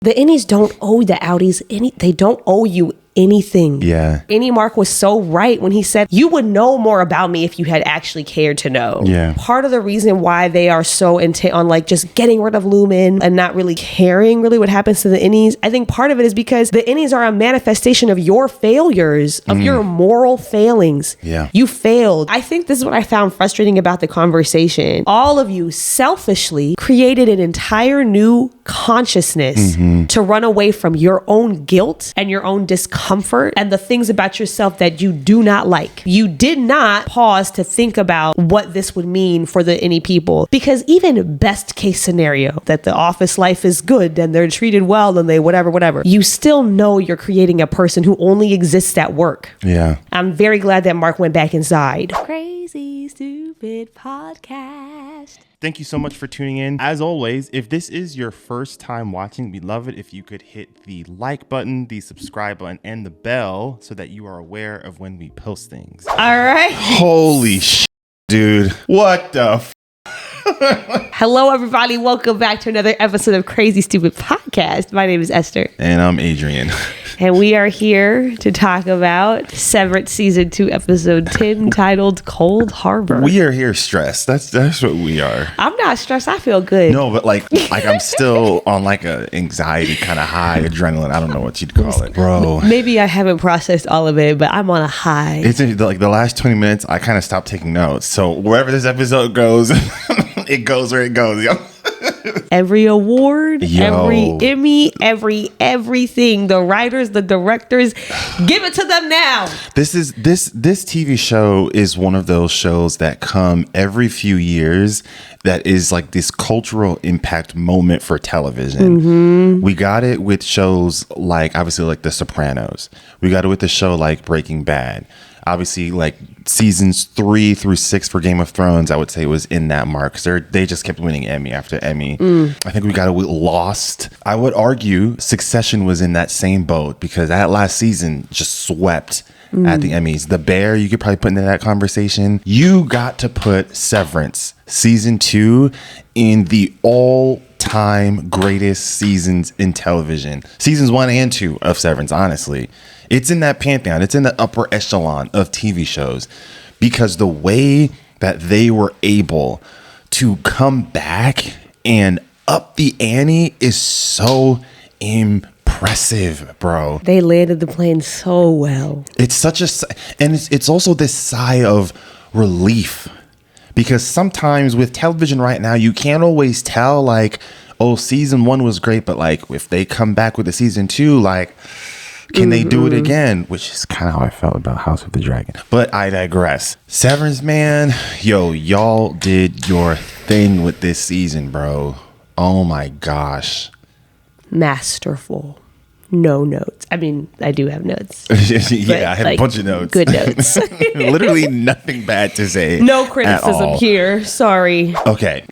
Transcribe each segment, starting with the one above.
The Innies don't owe the Outies they don't owe you anything. Yeah. Innie Mark was so right when he said, you would know more about me if you had actually cared to know. Yeah. Part of the reason why they are so intent on like just getting rid of Lumen and not really caring really what happens to the Innies, I think part of it is because the Innies are a manifestation of your failures, of your moral failings. Yeah. You failed. I think this is what I found frustrating about the conversation. All of you selfishly created an entire new consciousness to run away from your own guilt and your own discomfort and the things about yourself that you do not like. You did not pause to think about what this would mean for the Innie people, because even best case scenario that the office life is good and they're treated well and they whatever, you still know you're creating a person who only exists at work. Yeah. I'm very glad that Mark went back inside. Crazy Stupid Podcast. Thank you so much for tuning in. As always, if this is your first time watching, we'd love it if you could hit the like button, the subscribe button, and the bell so that you are aware of when we post things. All right. Holy shit, dude. What the Hello, everybody. Welcome back to another episode of Crazy Stupid Podcast. My name is Esther. And I'm Adrian. And we are here to talk about Severance Season 2, Episode 10, titled Cold Harbor. We are here stressed. That's what we are. I'm not stressed. I feel good. No, but like I'm still on like a anxiety kind of high, adrenaline. I don't know what you'd call it, bro. Maybe I haven't processed all of it, but I'm on a high. It's like the last 20 minutes, I kind of stopped taking notes. So wherever this episode goes, it goes where it goes. Yo. Every award, Yo. every Emmy, everything. The writers, the directors, give it to them now. This TV show is one of those shows that come every few years that is like this cultural impact moment for television. We got it with shows like, obviously, like The Sopranos. We got it with a show like Breaking Bad. Obviously, like seasons 3 through 6 for Game of Thrones, I would say was in that mark, because they just kept winning Emmy after Emmy. I think we got it with Lost. I would argue Succession was in that same boat, because that last season just swept at the Emmys. The Bear, you could probably put into that conversation. You got to put Severance Season 2 in the all-time greatest seasons in television. Seasons 1 and 2 of Severance, honestly. It's in that pantheon. It's in the upper echelon of TV shows, because the way that they were able to come back and up the ante is so impressive, bro. They landed the plane so well. It's such a, and it's also this sigh of relief, because sometimes with television right now, you can't always tell like, oh, season 1 was great, but like if they come back with a season 2, like, can they do it again? Which is kind of how I felt about House of the Dragon. But I digress. Severance, man. Yo, y'all did your thing with this season, bro. Oh my gosh. Masterful. No notes. I mean, I do have notes. Yeah, I had like, a bunch of notes. Good notes. Literally nothing bad to say. No criticism here. Sorry. Okay.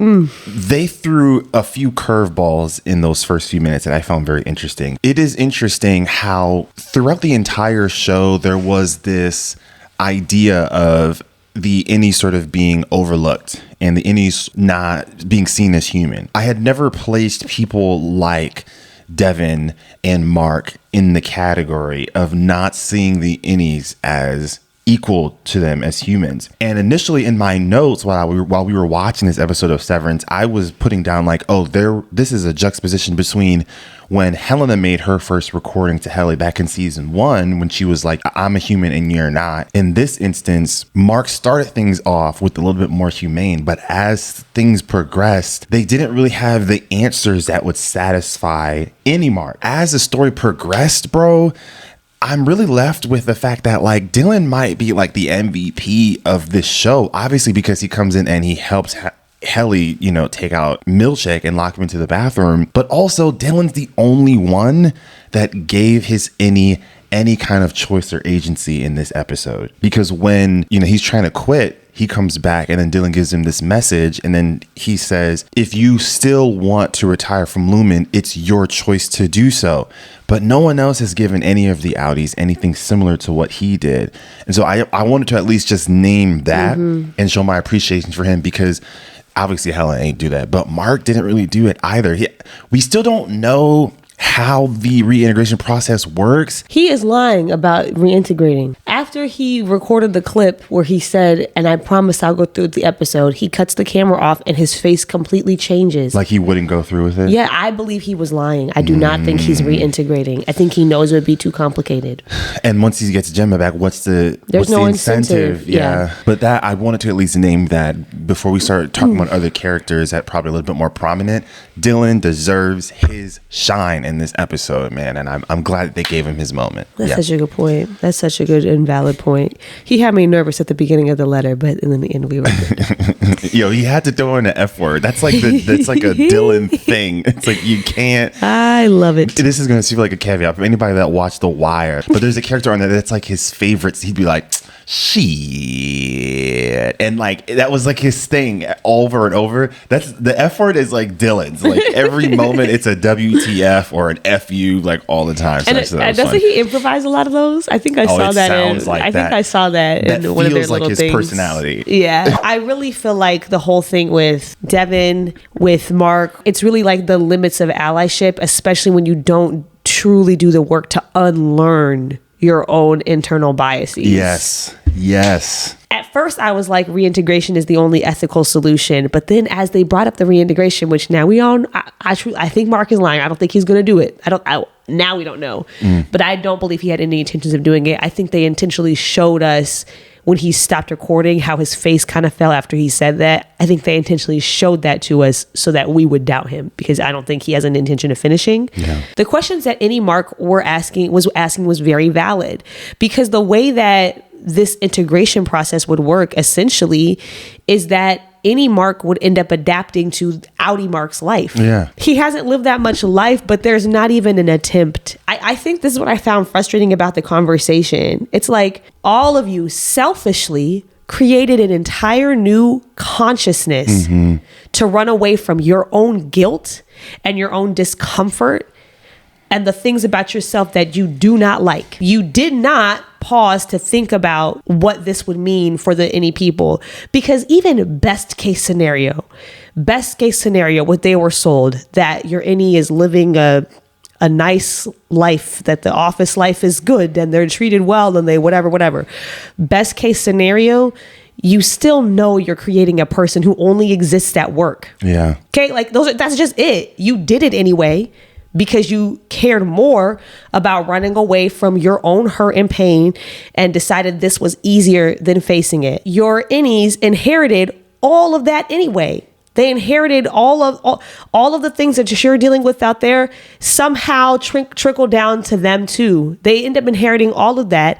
They threw a few curveballs in those first few minutes that I found very interesting. It is interesting how throughout the entire show, there was this idea of the Innies sort of being overlooked and the Innies not being seen as human. I had never placed people like Devin and Mark in the category of not seeing the Innies as equal to them as humans. And initially in my notes while we were watching this episode of Severance, I was putting down like, oh, this is a juxtaposition between when Helena made her first recording to Helly back in season 1, when she was like, I'm a human and you're not. In this instance, Mark started things off with a little bit more humane, but as things progressed, they didn't really have the answers that would satisfy any Mark. As the story progressed, bro, I'm really left with the fact that like Dylan might be like the MVP of this show, obviously because he comes in and he helps Helly, take out Milchick and lock him into the bathroom. But also Dylan's the only one that gave his Innie any kind of choice or agency in this episode, because when he's trying to quit, he comes back and then Dylan gives him this message, and then he says, if you still want to retire from Lumen, it's your choice to do so. But no one else has given any of the Outies anything similar to what he did. And so I wanted to at least just name that and show my appreciation for him, because obviously Helen ain't do that, but Mark didn't really do it either. We still don't know how the reintegration process works. He is lying about reintegrating. After he recorded the clip where he said, and I promise I'll go through the episode, he cuts the camera off and his face completely changes. Like he wouldn't go through with it? Yeah, I believe he was lying. I do not think he's reintegrating. I think he knows it would be too complicated. And once he gets Gemma back, what's no the incentive. Yeah. But that, I wanted to at least name that before we start talking about other characters that probably a little bit more prominent. Dylan deserves his shine in this episode, man. And I'm glad that they gave him his moment. That's such a good point. That's such a good and valid point. He had me nervous at the beginning of the letter, but in the end we were good. Yo, he had to throw in an F word. That's like that's like a Dylan thing. It's like you can't. I love it. This is going to seem like a caveat for anybody that watched The Wire, but there's a character on there that's like his favorites. He'd be like, shit, and like that was like his thing over and over. That's the F word is like Dylan's. Like every moment it's a WTF or an FU, like all the time. So and doesn't he improvise a lot of those? I think I saw that. I think I saw that in one of their little things. Personality. Yeah, I really feel like the whole thing with Devin, with Mark, it's really like the limits of allyship, especially when you don't truly do the work to unlearn your own internal biases. Yes. At first, I was like, reintegration is the only ethical solution. But then as they brought up the reintegration, which now we all, I think Mark is lying. I don't think he's going to do it. Now we don't know. But I don't believe he had any intentions of doing it. I think they intentionally showed us when he stopped recording how his face kind of fell after he said that. I think they intentionally showed that to us so that we would doubt him, because I don't think he has an intention of finishing. Yeah. The questions that Innie Mark was asking was very valid, because the way that this integration process would work essentially is that Innie Mark would end up adapting to Outie Mark's life. Yeah. He hasn't lived that much life, but there's not even an attempt. I think this is what I found frustrating about the conversation. It's like all of you selfishly created an entire new consciousness to run away from your own guilt and your own discomfort and the things about yourself that you do not like. You did not pause to think about what this would mean for the Innie people, because even best case scenario, what they were sold, that your Innie is living a nice life, that the office life is good and they're treated well and they whatever. Best case scenario, you still know you're creating a person who only exists at work. Yeah. Okay, like that's just it. You did it anyway, because you cared more about running away from your own hurt and pain and decided this was easier than facing it. Your Innies inherited all of that anyway. They inherited all of the things that you're dealing with out there, somehow trickle down to them too. They end up inheriting all of that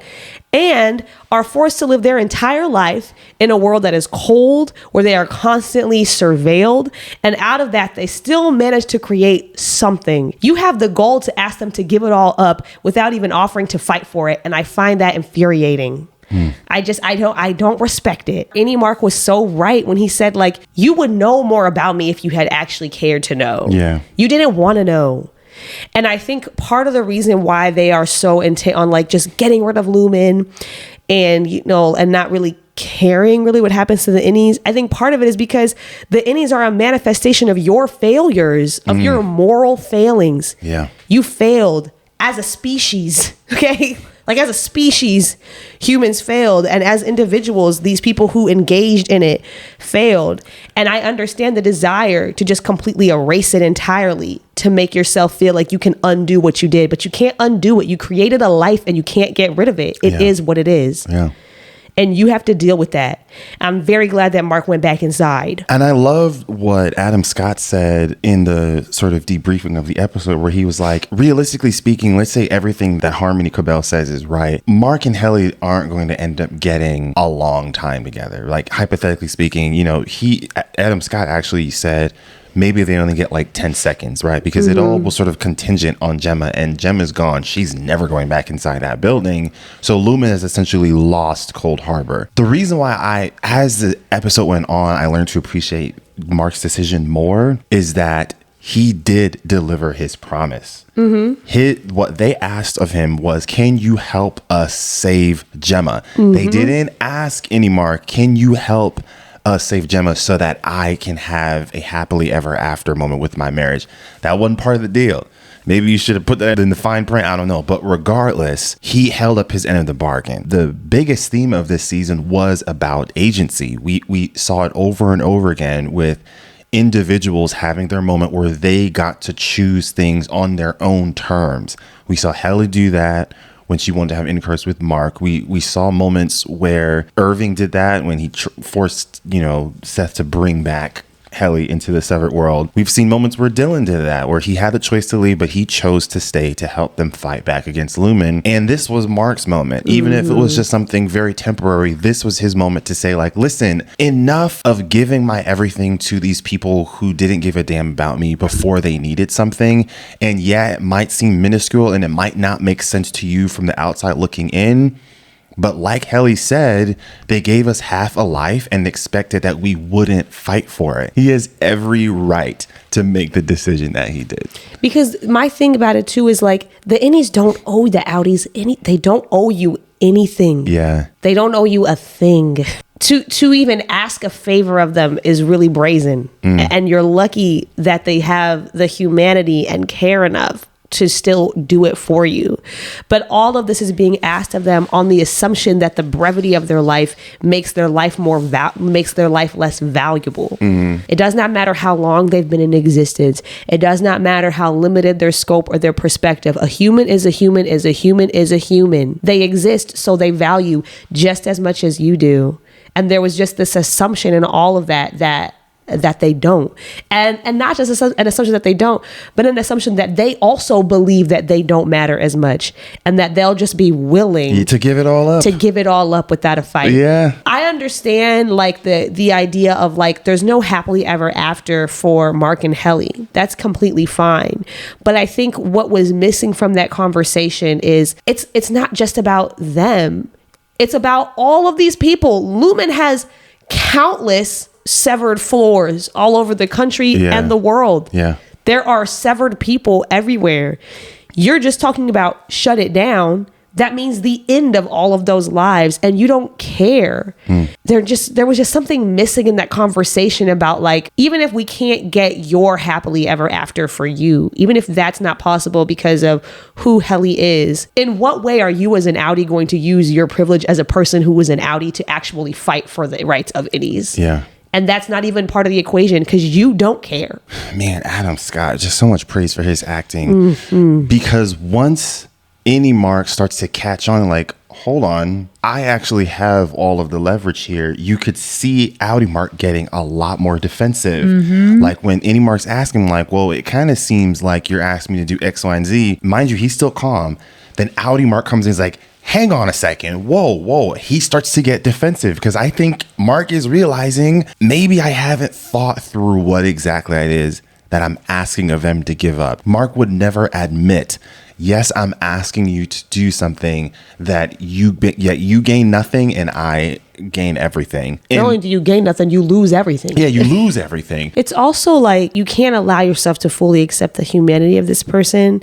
and are forced to live their entire life in a world that is cold, where they are constantly surveilled. And out of that, they still manage to create something. You have the goal to ask them to give it all up without even offering to fight for it. And I find that infuriating. I don't respect it. Innie Mark was so right when he said, like, you would know more about me if you had actually cared to know. Yeah. You didn't want to know. And I think part of the reason why they are so intent on like just getting rid of Lumen and, and not really caring really what happens to the Innies, I think part of it is because the Innies are a manifestation of your failures, of your moral failings. Yeah. You failed as a species, okay? Like as a species, humans failed. And as individuals, these people who engaged in it failed. And I understand the desire to just completely erase it entirely, to make yourself feel like you can undo what you did, but you can't undo it. You created a life and you can't get rid of it. It is what it is. Yeah. And you have to deal with that. I'm very glad that Mark went back inside. And I love what Adam Scott said in the sort of debriefing of the episode, where he was like, realistically speaking, let's say everything that Harmony Cobel says is right. Mark and Helly aren't going to end up getting a long time together. Like, hypothetically speaking, Adam Scott actually said, maybe they only get like 10 seconds, right? Because it all was sort of contingent on Gemma, and Gemma's gone. She's never going back inside that building. So Lumen has essentially lost Cold Harbor. The reason why as the episode went on, I learned to appreciate Mark's decision more is that he did deliver his promise. What they asked of him was, can you help us save Gemma? They didn't ask Innie Mark, can you help save Gemma so that I can have a happily ever after moment with my marriage? That wasn't part of the deal. Maybe you should have put that in the fine print. I don't know. But regardless, he held up his end of the bargain. The biggest theme of this season was about agency. We saw it over and over again with individuals having their moment where they got to choose things on their own terms. We saw Helly do that when she wanted to have intercourse with Mark. We saw moments where Irving did that when he forced, Seth to bring back Helly into the severed world. We've seen moments where Dylan did that, where he had the choice to leave, but he chose to stay to help them fight back against Lumen. And this was Mark's moment. Even if it was just something very temporary, this was his moment to say, like, listen, enough of giving my everything to these people who didn't give a damn about me before they needed something. And yeah, it might seem minuscule and it might not make sense to you from the outside looking in. But like Helly said, they gave us half a life and expected that we wouldn't fight for it. He has every right to make the decision that he did. Because my thing about it too is like the Innies don't owe the Outies they don't owe you anything. Yeah. They don't owe you a thing. To even ask a favor of them is really brazen. And you're lucky that they have the humanity and care enough to still do it for you. But all of this is being asked of them on the assumption that the brevity of their life makes their life makes their life less valuable. It does not matter how long they've been in existence. It does not matter how limited their scope or their perspective. A human is a human is a human is a human. They exist, so they value just as much as you do. And there was just this assumption in all of that they don't, and not just an assumption that they don't, but an assumption that they also believe that they don't matter as much, and that they'll just be willing to give it all up without a fight. Yeah, I understand like the idea of like there's no happily ever after for Mark and Helly. That's completely fine, but I think what was missing from that conversation is it's not just about them. It's about all of these people. Lumen has countless severed floors all over the country and the world. Yeah. There are severed people everywhere. You're just talking about shut it down. That means the end of all of those lives, and you don't care. There was just something missing in that conversation about like, even if we can't get your happily ever after for you, even if that's not possible because of who Helly is, in what way are you as an Outie going to use your privilege as a person who was an Outie to actually fight for the rights of Innies? Yeah. And that's not even part of the equation because you don't care. Man, Adam Scott, just so much praise for his acting. Because once Innie Mark starts to catch on, like, hold on, I actually have all of the leverage here. You could see Outie Mark getting a lot more defensive. Like when Innie Mark's asking, like, well, it kind of seems like you're asking me to do X, Y, and Z. Mind you, he's still calm. Then Outie Mark comes in and is like, hang on a second. Whoa. He starts to get defensive because I think Mark is realizing maybe I haven't thought through what exactly it is that I'm asking of them to give up. Mark would never admit, yes, I'm asking you to do something that you gain nothing and I gain everything. Not only do you gain nothing, you lose everything. Yeah, you lose everything. It's also like you can't allow yourself to fully accept the humanity of this person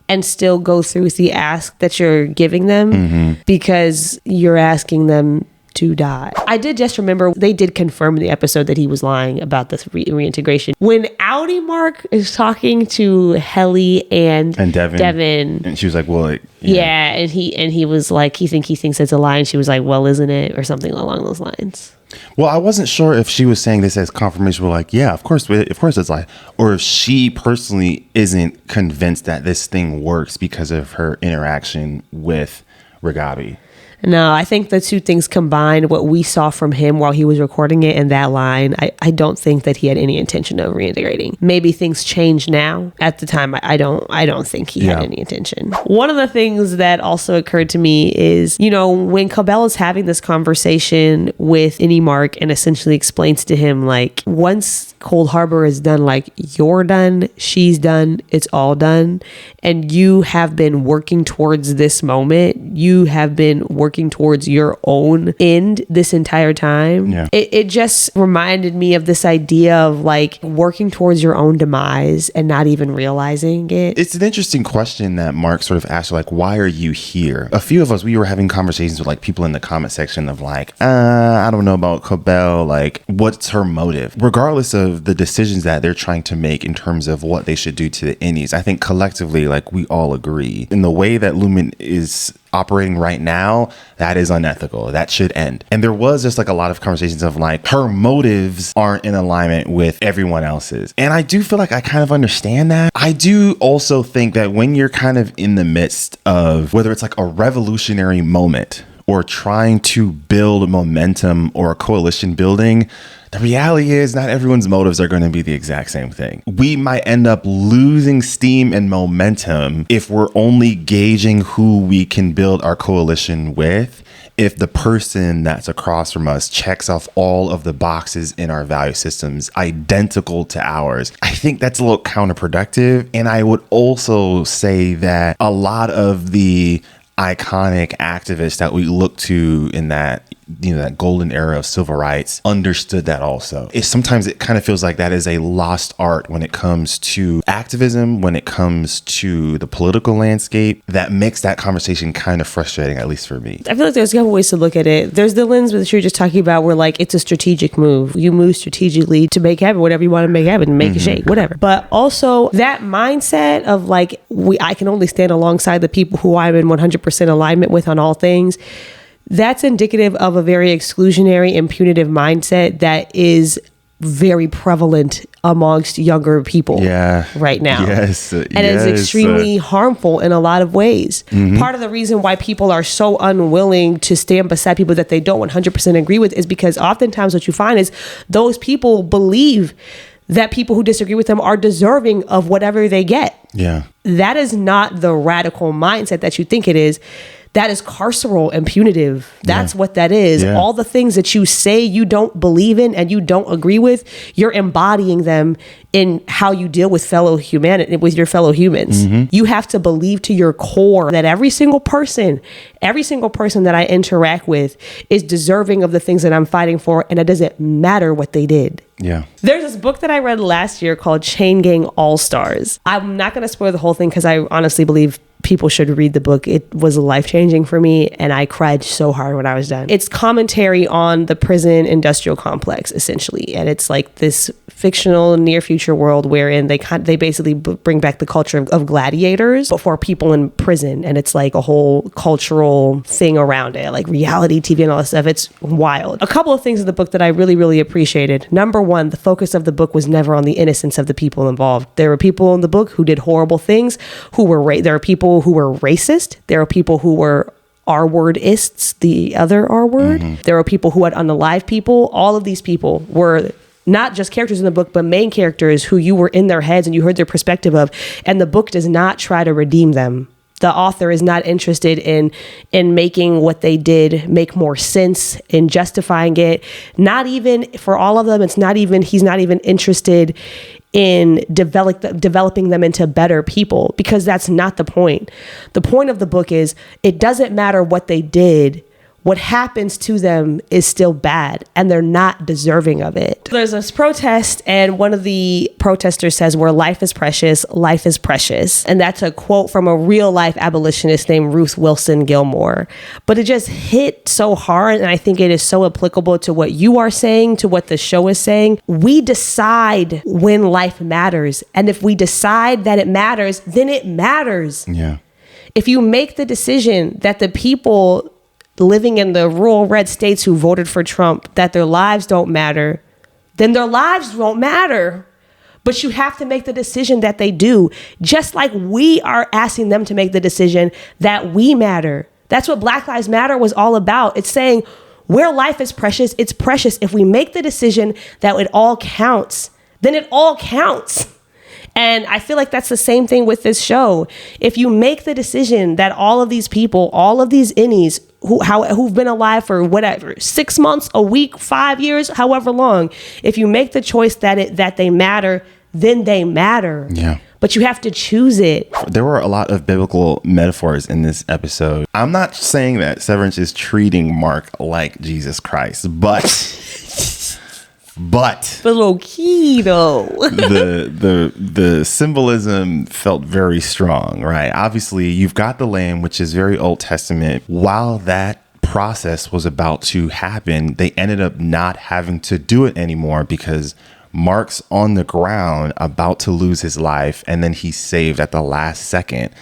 and still go through with the ask that you're giving them because you're asking them to die. I did just remember they did confirm in the episode that he was lying about this reintegration. When Outie Mark is talking to Helly and Devin, and she was like, well, yeah, and he was like, he thinks it's a lie, and she was like, well, isn't it, or something along those lines. Well, I wasn't sure if she was saying this as confirmation. We're like, yeah, of course it's like, or if she personally isn't convinced that this thing works because of her interaction with Ragabi. No, I think the two things combined, what we saw from him while he was recording it and that line, I don't think that he had any intention of reintegrating. Maybe things change now. At the time, I don't think he had any intention. One of the things that also occurred to me is, when Cobel is having this conversation with Innie Mark and essentially explains to him, like, once Cold Harbor is done, like, you're done, she's done, it's all done. And you have been working towards this moment. You have been working working towards your own end this entire time. Yeah. It just reminded me of this idea of like working towards your own demise and not even realizing it. It's an interesting question that Mark sort of asked, like, why are you here? A few of us, we were having conversations with like people in the comment section of like, I don't know about Cobel, like, what's her motive? Regardless of the decisions that they're trying to make in terms of what they should do to the Innies, I think collectively, like, we all agree in the way that Lumen is operating right now, that is unethical. That should end. And there was just like a lot of conversations of like, her motives aren't in alignment with everyone else's. And I do feel like I kind of understand that. I do also think that when you're kind of in the midst of whether it's like a revolutionary moment or trying to build momentum or a coalition building, the reality is not everyone's motives are going to be the exact same thing. We might end up losing steam and momentum if we're only gauging who we can build our coalition with. If the person that's across from us checks off all of the boxes in our value systems identical to ours, I think that's a little counterproductive. And I would also say that a lot of the iconic activists that we look to in that, you know, that golden era of civil rights understood that also. Sometimes it kind of feels like that is a lost art when it comes to activism, when it comes to the political landscape. That makes that conversation kind of frustrating, at least for me. I feel like there's a couple ways to look at it. There's the lens that you're just talking about where like it's a strategic move. You move strategically to make happen whatever you want to make happen, make it shake, whatever. But also that mindset of like, I can only stand alongside the people who I'm in 100% alignment with on all things. That's indicative of a very exclusionary and punitive mindset that is very prevalent amongst younger people right now. Yes. And it's extremely harmful in a lot of ways. Part of the reason why people are so unwilling to stand beside people that they don't 100% agree with is because oftentimes what you find is those people believe that people who disagree with them are deserving of whatever they get. Yeah. That is not the radical mindset that you think it is. That is carceral and punitive. That's what that is. Yeah. All the things that you say you don't believe in and you don't agree with, you're embodying them in how you deal with with your fellow humans. You have to believe to your core that every single person that I interact with is deserving of the things that I'm fighting for, and it doesn't matter what they did. Yeah. There's this book that I read last year called Chain Gang All-Stars. I'm not going to spoil the whole thing because I honestly believe people should read the book. It was life-changing for me, and I cried so hard when I was done. It's commentary on the prison industrial complex, essentially, and it's like this fictional near future world wherein they basically bring back the culture of gladiators, but for people in prison, and it's like a whole cultural thing around it, like reality TV and all that stuff. It's wild. A couple of things in the book that I really, really appreciated. Number one, the focus of the book was never on the innocence of the people involved. There were people in the book who did horrible things, there are people who were racist. There are people who were R-wordists, the other R word. There were people who had unalive people. All of these people were not just characters in the book, but main characters who you were in their heads and you heard their perspective of. And the book does not try to redeem them. The author is not interested in making what they did make more sense, in justifying it. Not even for all of them. He's not even interested in developing them into better people, because that's not the point. The point of the book is it doesn't matter what they did. What happens to them is still bad, and they're not deserving of it. There's this protest, and one of the protesters says, "Where life is precious, life is precious." And that's a quote from a real life abolitionist named Ruth Wilson Gilmore. But it just hit so hard, and I think it is so applicable to what you are saying, to what the show is saying. We decide when life matters, and if we decide that it matters, then it matters. Yeah. If you make the decision that the people living in the rural red states who voted for Trump, that their lives don't matter, then their lives won't matter. But you have to make the decision that they do, just like we are asking them to make the decision that we matter. That's what Black Lives Matter was all about. It's saying where life is precious, it's precious. If we make the decision that it all counts, then it all counts. And I feel like that's the same thing with this show. If you make the decision that all of these people, all of these Innies who've been alive for whatever, 6 months, a week, 5 years, however long, if you make the choice that they matter, then they matter. Yeah. but you have to choose it. There were a lot of biblical metaphors in this episode. I'm not saying that Severance is treating Mark like Jesus Christ, but low key though. the symbolism felt very strong, right? Obviously, you've got the lamb, which is very Old Testament. While that process was about to happen, they ended up not having to do it anymore because Mark's on the ground about to lose his life, and then he's saved at the last second.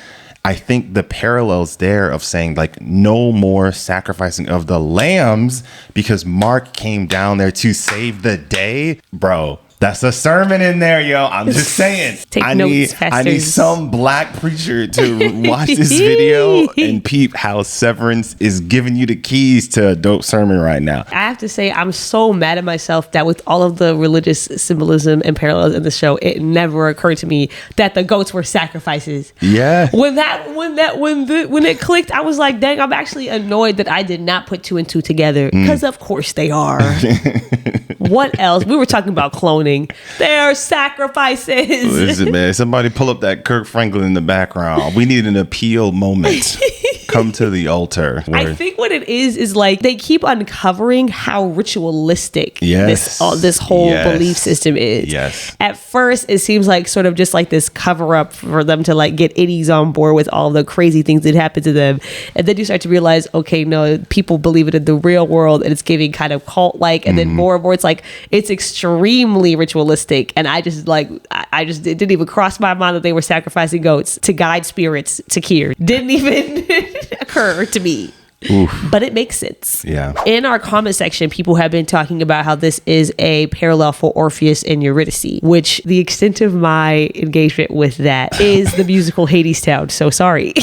I think the parallels there of saying like no more sacrificing of the lambs because Mark came down there to save the day, bro. That's a sermon in there, yo. I'm just saying. I need some black preacher to watch this video and peep how Severance is giving you the keys to a dope sermon right now. I have to say, I'm so mad at myself that with all of the religious symbolism and parallels in the show, it never occurred to me that the goats were sacrifices. Yeah. When it clicked, I was like, dang, I'm actually annoyed that I did not put 2 and 2 together because of course they are. What else? We were talking about cloning. They are sacrifices. Listen, man, somebody pull up that Kirk Franklin in the background. We need an appeal moment. Come to the altar. I think what it is like they keep uncovering how ritualistic this whole belief system is. Yes. At first, it seems like sort of just like this cover up for them to like get Innies on board with all the crazy things that happen to them. And then you start to realize, okay, no, people believe it in the real world and it's giving kind of cult like. And then more and more, it's like it's extremely ritualistic. And I just it didn't even cross my mind that they were sacrificing goats to guide spirits to Kier. Didn't even occur to me. Oof. But it makes sense. Yeah. In our comment section, people have been talking about how this is a parallel for Orpheus and Eurydice, which the extent of my engagement with that is the musical Hadestown. So sorry.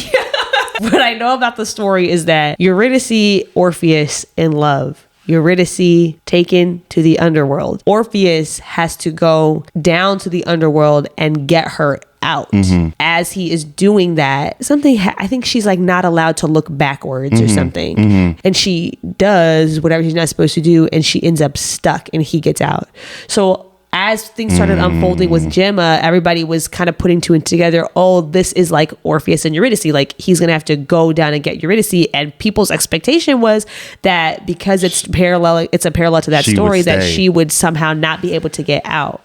What I know about the story is that Eurydice, Orpheus in love. Eurydice taken to the underworld. Orpheus has to go down to the underworld and get her out. As he is doing that, I think she's like not allowed to look backwards or something. And she does whatever she's not supposed to do, and she ends up stuck and he gets out. So as things started unfolding with Gemma, everybody was kind of putting 2 and 2 together. Oh, this is like Orpheus and Eurydice. Like he's going to have to go down and get Eurydice. And people's expectation was that because it's a parallel to that story, that she would somehow not be able to get out.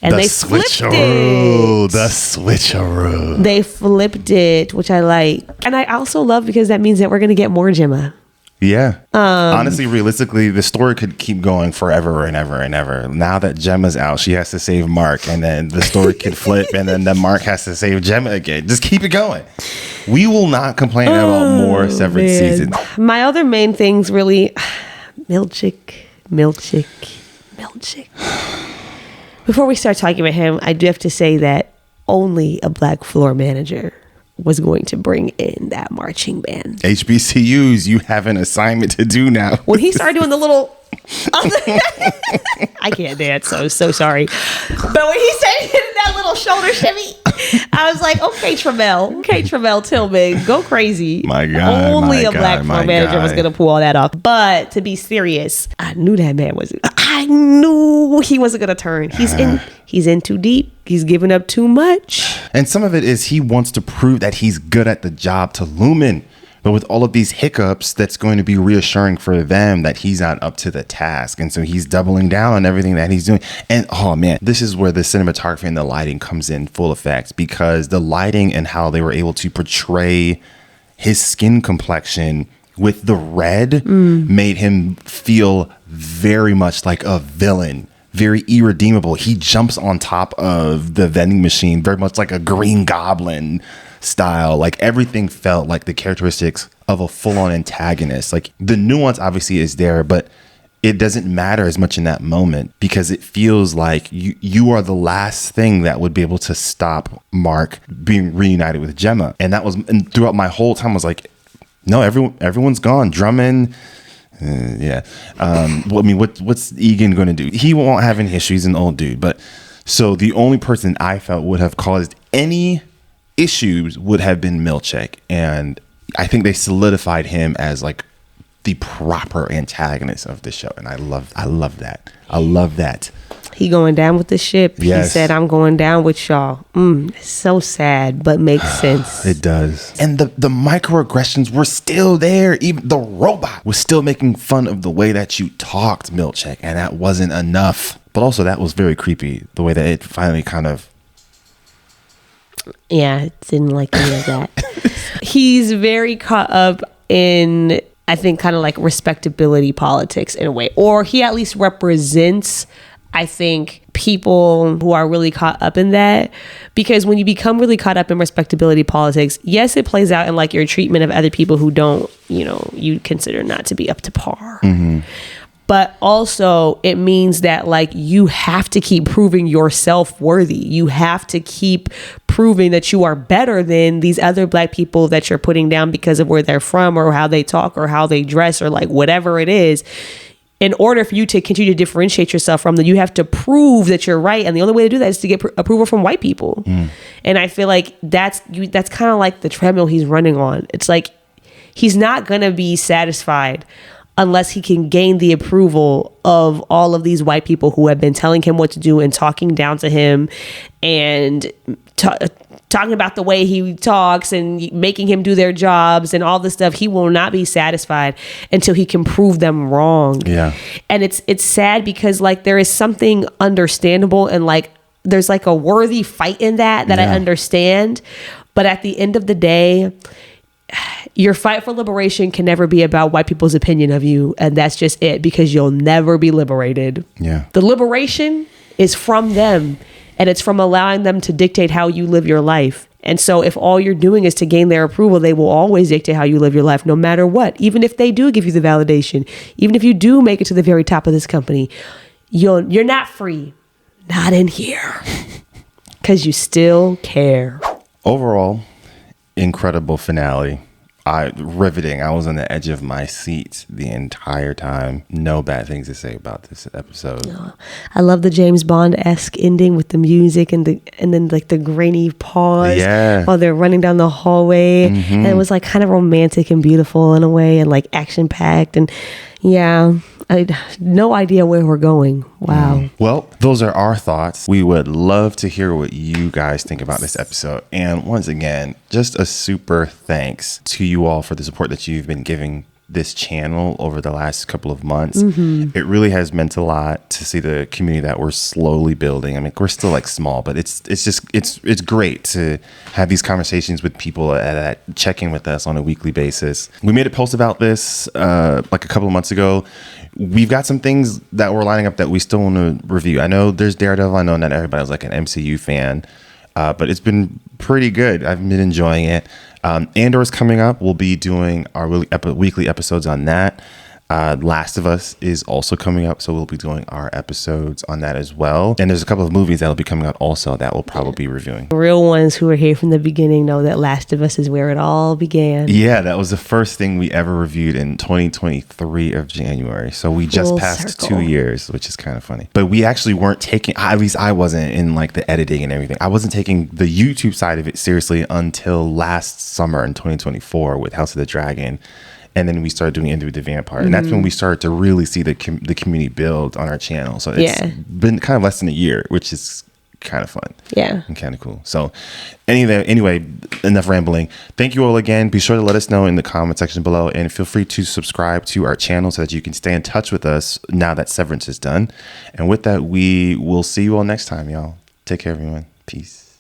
And they flipped it. The switcheroo. They flipped it, which I like. And I also love because that means that we're going to get more Gemma. Yeah. Honestly, realistically, the story could keep going forever and ever and ever. Now that Gemma's out, she has to save Mark, and then the story could flip, and then Mark has to save Gemma again. Just keep it going. We will not complain about more Severance seasons. My other main things really, Milchick. Before we start talking about him, I do have to say that only a black floor manager was going to bring in that marching band. HBCUs, you have an assignment to do now. When he started doing the little... I can't dance, so sorry. But when he started hitting that little shoulder shimmy, I was like, okay, Tramell Tillman, go crazy. My God. Only a black floor manager was going to pull all that off. But to be serious, I knew that man I knew he wasn't going to turn. He's in too deep. He's giving up too much. And some of it is he wants to prove that he's good at the job to Lumen. But with all of these hiccups, that's going to be reassuring for them that he's not up to the task. And so he's doubling down on everything that he's doing. And oh man, this is where the cinematography and the lighting comes in full effect, because the lighting and how they were able to portray his skin complexion with the red made him feel very much like a villain. Very irredeemable. He jumps on top of the vending machine very much like a Green Goblin style. Like everything felt like the characteristics of a full-on antagonist. Like the nuance obviously is there, but it doesn't matter as much in that moment because it feels like you are the last thing that would be able to stop Mark being reunited with Gemma. And that was, and throughout my whole time I was like, no, everyone's gone. Drummond. Well, I mean, what's Egan going to do? He won't have any issues. He's an old dude. But so the only person I felt would have caused any issues would have been Milchick. And I think they solidified him as like the proper antagonist of the show. And I love that. I love that. He going down with the ship. Yes. He said, I'm going down with y'all. It's so sad, but makes sense. It does. And the microaggressions were still there. Even the robot was still making fun of the way that you talked, Milchick. And that wasn't enough. But also that was very creepy. The way that it finally kind of... Yeah, didn't like any of that. He's very caught up in, I think, kind of like respectability politics in a way. Or he at least represents... I think people who are really caught up in that, because when you become really caught up in respectability politics, yes, it plays out in like your treatment of other people who don't, you consider not to be up to par. Mm-hmm. But also it means that like you have to keep proving yourself worthy. You have to keep proving that you are better than these other Black people that you're putting down because of where they're from or how they talk or how they dress or like whatever it is. In order for you to continue to differentiate yourself from them, you have to prove that you're right. And the only way to do that is to get approval from white people. And I feel like that's kind of like the treadmill he's running on. It's like he's not going to be satisfied unless he can gain the approval of all of these white people who have been telling him what to do and talking down to him and talking about the way he talks and making him do their jobs and all this stuff. He will not be satisfied until he can prove them wrong. Yeah. And it's sad because like there is something understandable and like there's like a worthy fight in that I understand. But at the end of the day, your fight for liberation can never be about white people's opinion of you. And that's just it, because you'll never be liberated. Yeah. The liberation is from them. And it's from allowing them to dictate how you live your life. And so if all you're doing is to gain their approval, they will always dictate how you live your life, no matter what. Even if they do give you the validation, even if you do make it to the very top of this company, you're not free. Not in here. Because you still care. Overall, incredible finale. Riveting. I was on the edge of my seat the entire time. No bad things to say about this episode. I love the James Bond-esque ending with the music and then like the grainy pause while they're running down the hallway. Mm-hmm. And it was like kind of romantic and beautiful in a way and like action-packed. And I had no idea where we're going. Wow. Well, those are our thoughts. We would love to hear what you guys think about this episode. And once again, just a super thanks to you all for the support that you've been giving this channel over the last couple of months. Mm-hmm. It really has meant a lot to see the community that we're slowly building. I mean, we're still like small, but it's great to have these conversations with people that check in with us on a weekly basis. We made a post about this like a couple of months ago. We've got some things that we're lining up that we still want to review. I know there's Daredevil. I know not everybody's like an MCU fan, but it's been pretty good. I've been enjoying it. Andor's coming up. We'll be doing our weekly episodes on that. Last of Us is also coming up, so we'll be doing our episodes on that as well. And there's a couple of movies that'll be coming out also that we'll probably be reviewing. Real ones who are here from the beginning know that Last of Us is where it all began. Yeah, that was the first thing we ever reviewed in 2023 of January. So we just passed 2 years, which is kind of funny. But we actually weren't taking, at least I wasn't in like the editing and everything. I wasn't taking the YouTube side of it seriously until last summer in 2024 with House of the Dragon. And then we started doing Interview with the Vampire. And that's when we started to really see the community build on our channel. So it's been kind of less than a year, which is kind of fun. Yeah. And kind of cool. So anyway, enough rambling. Thank you all again. Be sure to let us know in the comment section below. And feel free to subscribe to our channel so that you can stay in touch with us now that Severance is done. And with that, we will see you all next time, y'all. Take care, everyone. Peace.